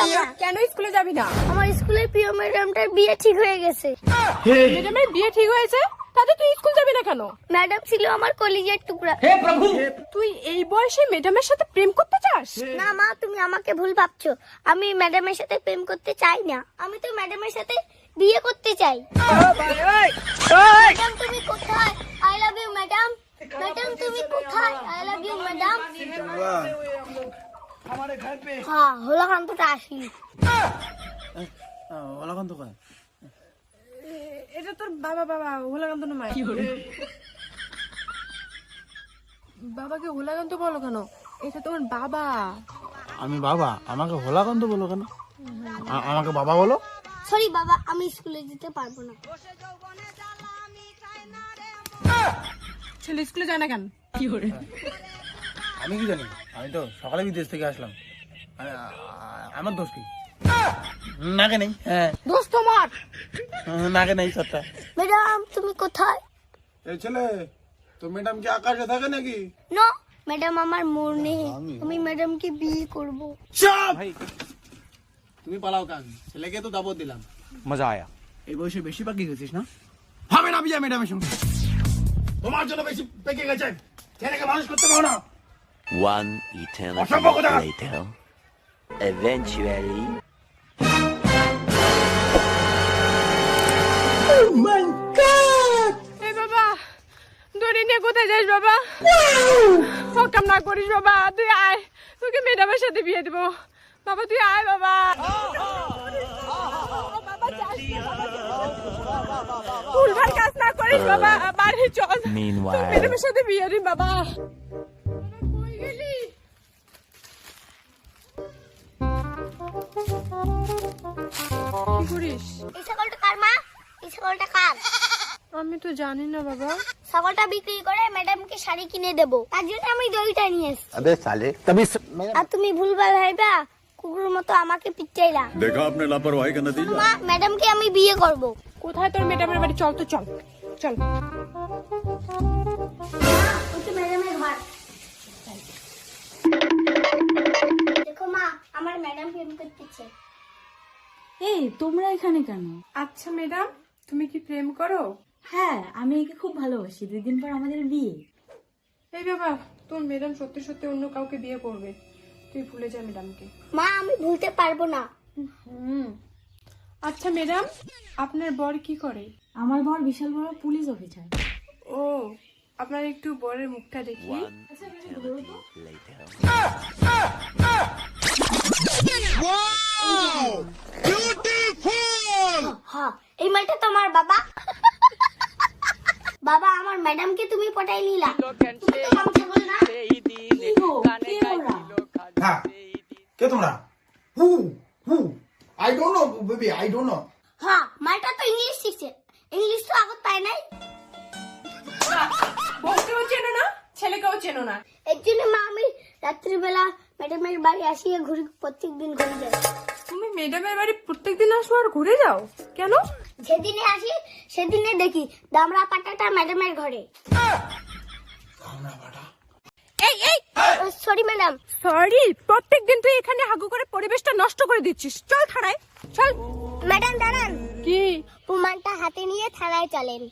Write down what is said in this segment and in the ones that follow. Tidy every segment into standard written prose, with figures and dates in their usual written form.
যাব না। কেন স্কুলে যাবি না? আমার স্কুলের প্রিয় ম্যাডামটার বিয়ে ঠিক হয়ে গেছে। ম্যাডামের বিয়ে ঠিক হয়েছে, তাতে তুই স্কুল যাবি না কেন? ম্যাডাম ছিল আমার কলিজার টুকরা। তুই এই বয়সে ম্যাডামের সাথে প্রেম করতে চাস? না মা, তুমি আমাকে ভুল ভাবছো। আমি ম্যাডামের সাথে প্রেম করতে চাই না, আমি তো ম্যাডামের সাথে বিয়ে করতে চাই। ম্যাডাম তুমি কোথায়? I love you madam. Madam তুমি কোথায়? I love you madam. হ্যাঁ, হোলাকান্তটা আসি। ওলাকান্ত কয় এটা তোর বাবা হোলাকান্ত না মায়? বাবাকে হোলাকান্ত বলো কেন? এটা তোমার বাবা। আমি বাবা, আমাকে হোলাকান্ত বলো কেন? আমাকে বাবা বলো। সরি বাবা, আমি স্কুলে যেতে পারবো না। ছেলে স্কুলে যায় না কেন? আমি কি জানি, আমি তো সকালে বিদেশ থেকে আসলাম। আমার দোষ কি? নাকে নেই। হ্যাঁ, দোস্ত তোমার। নাকে নেই সবটা। ম্যাডাম তুমি কোথায়? এই ছেলে, তো ম্যাডাম কি আকাশে থাকে নাকি? নো, ম্যাডাম আমার মন নেই, আমি ম্যাডামকে বিয়ে করব। চাপ! তুমি পালাও কান, ছেলেকে তো দাবত দিলাম। मजा आया। এই বয়সে বেশি পাকি গেছিস না? হবে না বিয়ে ম্যাডামের সঙ্গে। তোমার জন্য বেশি পেকে গেছে, ছেলেকে মানুষ করতে পারো না। One eternity অসম্ভব কথা। later. Eventually. এই বাবা, দড়ি নিয়ে কোথায় যাস বাবা? হকাম না করিস বাবা, তুই আয়, তোকে ম্যাডামের সাথে বিয়ে দিব। বাবা তুই আয় বাবা। ভুলভাল কাজ না করিস বাবা, বাড়ি চল। Meanwhile. তোর ম্যাডামের সাথে বিয়ে দিন বাবা। কই গেলি? কি করিস? এই ছাগলটা কার মা? এই ছাগলটা কার? আমি তো জানি না বাবা। ছাগলটা বিক্রি করে ম্যাডামকে শাড়ি কিনে দেবো, তার জন্য আমি দইটা নিয়ে এসেছি। अबे साले तभी আর তুমি ভুলভাল ভাইবা কুকুরের মতো আমাকে পিটাইলা। देखा आपने लापरवाही का नतीजा। মা, ম্যাডামকে আমি বিয়ে করব। কোথায় তোর ম্যাডামের বাড়ি? চল তো চল চল। ওই তো ম্যাডামের ঘর। দেখো মা, আমার ম্যাডাম প্রেম করতেছে। এই তোমরা এখানে কেন? আচ্ছা ম্যাডাম, তুমি কি প্রেম করো? হ্যাঁ, আমি একে খুব ভালোবাসি। 2 দিন পর আমাদের বিয়ে। এই বাবা, তোর ম্যাডাম সত্যি সত্যি অন্য কাউকে বিয়ে করবে, তুই ভুলে যা ম্যাডামকে। মা, আমি ভুলতে পারবো না। আচ্ছা ম্যাডাম, আপনার বর কি করে? আমার বর বিশাল বড় পুলিশ অফিসার। ও, আপনার একটু বরের মুখটা দেখি। Later. হ্যাঁ, এই মালটা তোমার বাবা। বাবা, আমার ম্যাডামকে তুমি পটাই নিলা। তুমি তো কাম ছাগল না। কি গো, কে ওরা? হ্যাঁ, কে তোমরা? Who who I don't know baby, I don't know. হ্যাঁ, মালটা তো ইংলিশ শিখছে। ইংলিশ তো আগত পায় নাই। বউকেও চেনো না, ছেলেকেও চেনো না। এর জন্য মা, আমি রাত্রিবেলা ম্যাডামের বাড়ি আসিয়ে ঘুরি, প্রত্যেকদিন ঘুরে যাই। তুমি ম্যাডামের বাড়ি প্রত্যেকদিন আসো আর ঘুরে যাও কেন? যেদিনে আসি সেদিনে দেখি দামড়া পাটাটা ম্যাডামের ঘরে। এই এই, সরি ম্যাডাম। সরি, প্রত্যেকদিন তুই এখানে হাগু করে পরিবেশটা নষ্ট করে দিচ্ছিস। চল থানায় চল। ম্যাডাম দাঁড়ান, কি? প্রমাণটা হাতে নিয়ে থানায় চলেন।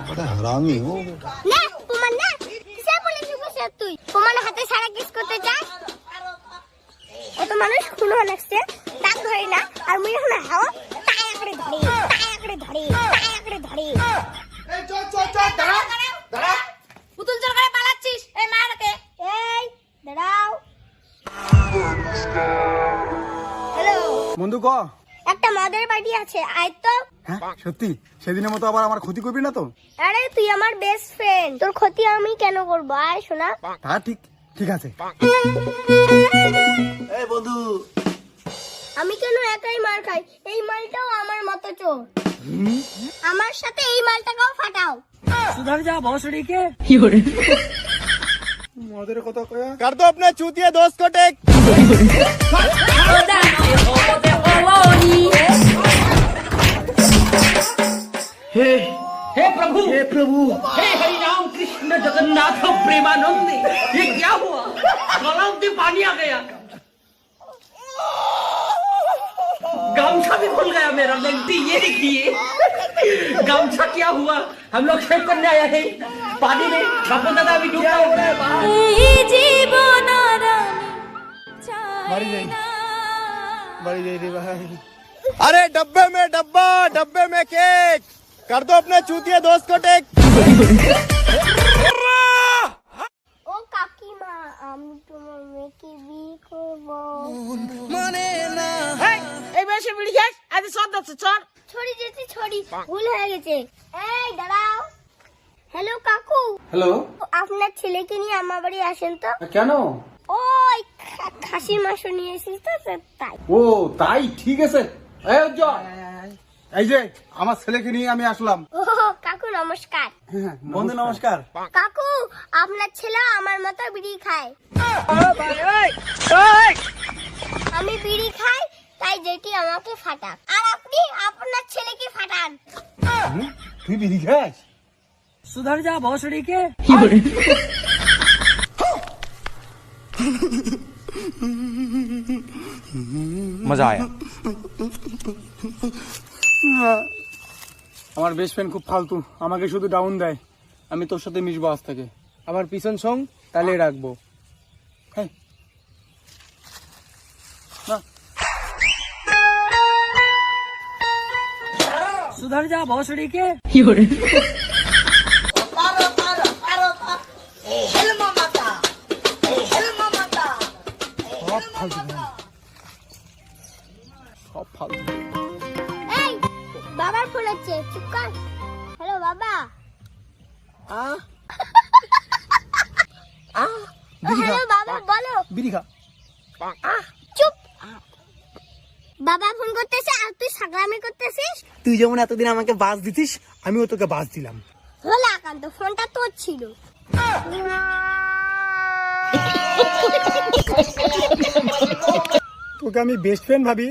बड़ा हरामी हो बेटा। না, প্রমাণ না। কিসে বলে চুপছে তুই? প্রমাণ হাতে সারা কিস করতে চাস? এত মানুষ খুন লাগছে, তাক ধরে না। আর মুই এখন হাও তাই করে ধরে, তাই করে ধরে, তাই করে ধরে। এই চল চল চল, দাঁড়া দাঁড়া। পুতুল চল করে পালাচ্ছিস? এই মারকে। এই দাঁড়াও। হ্যালো, বন্ধু ক। একটা মদের বাড়ি আছে, আয় তো। হ্যাঁ সত্যি? সেদিনের মতো আবার আমার ক্ষতি করবি না তো? আরে তুই আমার বেস্ট ফ্রেন্ড, তোর ক্ষতি আমি কেন করবো? আয় শোনা। তা ঠিক, ঠিক আছে। এই বন্ধু, আমি কেন একাই মার খাই? এই মালটাও আমার মতো চোর। আমার সাথে এই মালটাকেও ফাটাও। মদের কথা কয়া। कर दो अपने चूतिया दोस्त को टेक। हे हे प्रभु, हे प्रभु। हे हरि राम कृष्ण जगन्नाथ प्रेमानंद, ये क्या हुआ? गलाव में पानी आ गया। मेरा बेटी ये देखिए गमछा क्या हुआ हम लोग शेव करने आया है पानी में बापू दादा अभी डूबा हो रहा है बाहर अरे डब्बे में केक कर दो अपने चूतिया दोस्त को टेक। ও কাকিমা আমি তোমার মেয়েকে বিয়ে করবো। এই বেশি বিড়ি খাস আজ সব যাচ্ছে চল ছড়ি যেতে ছড়ি ভুল হয়ে গেছে। এই দাঁড়াও। হ্যালো কাকু। হ্যালো, আপনার ছেলেকে নিয়ে আমার বাড়ি আসেন তো। কেন? ওই খাসির মাংস নিয়ে এসেছি তো তাই। ও তাই, ঠিক আছে। এই যে আমার ছেলেকে নিয়ে আমি আসলাম। ও কাকু নমস্কার। বন্ধু নমস্কার। কাকু আপনার ছেলে আমার মতো বিড়ি খায়। আমি বিড়ি খাই তাই যেটি আমাকে ফাটাক, আর আপনি আপনার ছেলেকে ফাটান। তুই বিড়ি খাস? सुधर जा भोसड़ी के मजा आया। আমার বেস্ট ফ্রেন্ড খুব ফালতু, আমাকে শুধু ডাউন দেয়। আমি তোর সাথে মিশবো আজ থেকে। আবার পিছন সং তাহলে রাখবো। হ্যাঁ না, सुधर जा भोसड़ी के সব ফালতু। এই বাবার ফোন হচ্ছে, চুপ কর। হ্যালো বাবা। হ্যালো বাবা বলো। বিড়ি খা। চুপ। বাবা ফোন করতেছে আর তুই সাগরামি করতেছিস। তুই যেমন এতদিন আমাকে বাস দিতিস, আমিও তোকে বাস দিলাম। হলো আকান্ত, ফোনটা তোর ছিল। তোকে আমি বেস্ট ফ্রেন্ড ভাবি,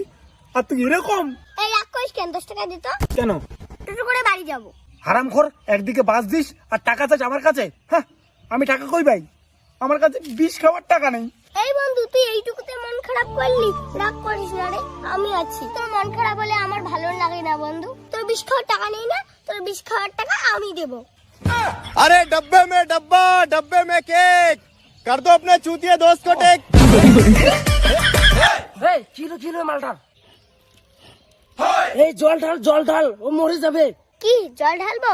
আর তুই এরকম এই রাগ করিস কেন? 10 টাকা দিত, কেন? টোটো করে বাড়ি যাবো। হারামখোর, একদিকে বাস দিস আর টাকা চাস আমার কাছে। হ্যাঁ, আমি টাকা কই পাই? আমার কাছে বিষ খাওয়ার টাকা নেই। এই বন্ধু তুই এইটুকুতে মন খারাপ করলি? রাগ করিস না রে, আমি আছি। তোর মন খারাপ হলে আমার ভালো লাগে না বন্ধু। তোর বিষ খাওয়ার টাকা নেই না, তোর বিষ খাওয়ার টাকা আমি দেবো। अरे डब्बे में केक कर दो अपने चूतिया दोस्त को टेक। চিলো চিলো মালটা এই জল ঢাল ও মরে যাবে কি জল ঢালবো?